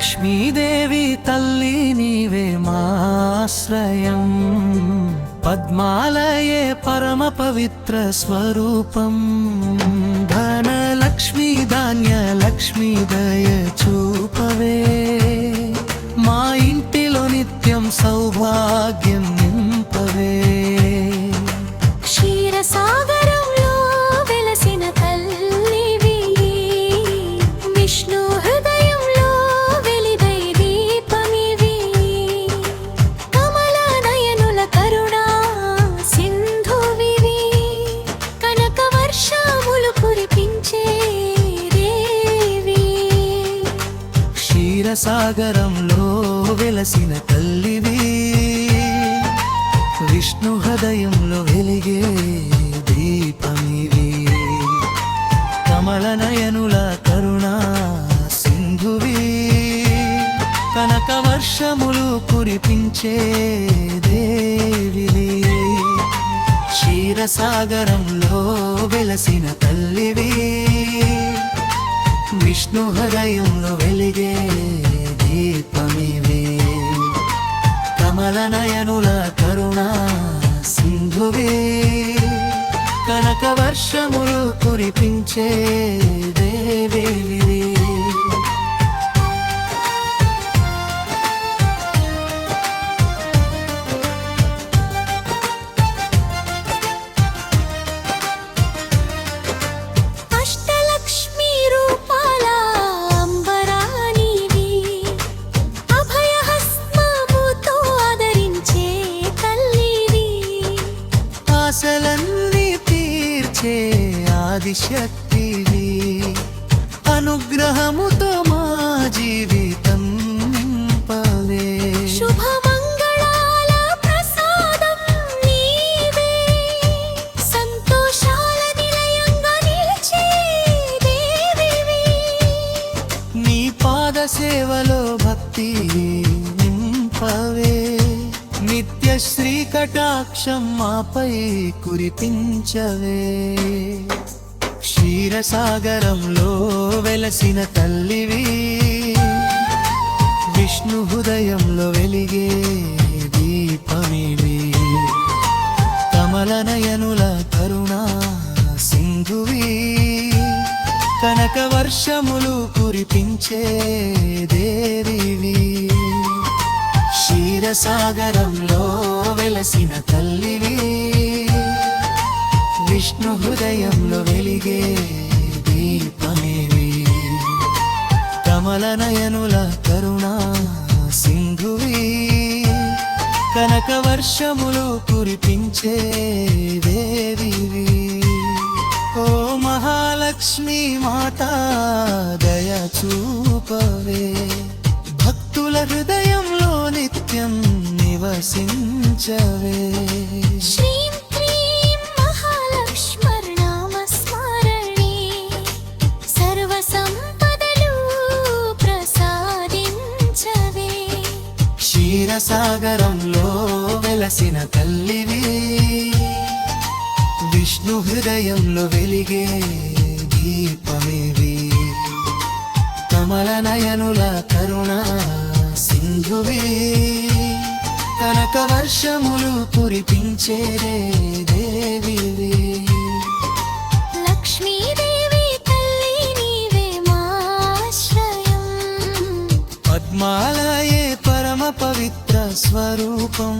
లక్ష్మీదేవి తల్లి నీవే మాశ్రయం, పద్మాలయే పరమ పవిత్ర స్వరూపం. ధనలక్ష్మీ ధాన్య లక్ష్మీ దయ చూపవే, మా ఇంటిలో నిత్యం సౌభాగ్యం నింపవే. క్షీరసాగరంలో వెలసిన తల్లివి, విష్ణు హృదయంలో వెలిగై దీపమివి. కమల నయనుల కరుణా సింధువివి, కనక వర్షములు కురిపించే దేవి. క్షీరసాగరంలో వెలసిన తల్లివి, విష్ణు హృదయంలో వెలిగే దీపమివి. కమల నయనుల కరుణా సింధువి, కనక వర్షములు కురిపించే దేవివి. క్షీరసాగరంలో వెలసిన తల్లివి, విష్ణు హృదయంలో వెలిగే దీపమివి. కమల నయనుల కరుణా సింధువే, కనక వర్షములు కురిపించే దేవివి. అష్టలక్ష్మీ రూపాల అంబరానివి, అభయహస్తముతో ఆదరించే తల్లివి. ఆశలన్నీ తీర్చే ఆదిశక్తివి, అనుగ్రహముతో మా జీవితం నింపవే. శుభమంగళాల ప్రసాదం నీవే, సంతోషాల నిలయంగా నిలిచే దేవివి. నీ పాద సేవలో భక్తి నింపవే, నిత్య శ్రీ కటాక్షం మాపై కురిపించవే. క్షీరసాగరంలో వెలసిన తల్లివి, విష్ణు హృదయంలో వెలిగే దీపమివి. కమల నయనుల కరుణా సింధువి, కనక వర్షములు కురిపించే దేవివి. క్షీరసాగరంలో వెలసిన తల్లివి, విష్ణు హృదయంలో వెలిగే దీపమివి. కమల నయనుల కరుణా సింధువి, కనక వర్షములు కురిపించే దేవివి. ఓ మహాలక్ష్మీ మాతా దయ చూపవే, భక్తుల హృదయంలో నిత్యం నివసించవే. శ్రీం క్లీం మహాలక్ష్మీర్నామ స్మరణే, సర్వ సంపదలు ప్రసాదించవే. క్షీరసాగరంలో వెలసిన తల్లివి, విష్ణు హృదయంలో వెలిగే దీపమివి. కమల నయనుల కరుణా సింధువి, కనక వర్షములు కురిపించే దేవివి. లక్ష్మీదేవి తల్లి నీవే మాశ్రయం, పద్మాలయే పరమ పవిత్ర స్వరూపం.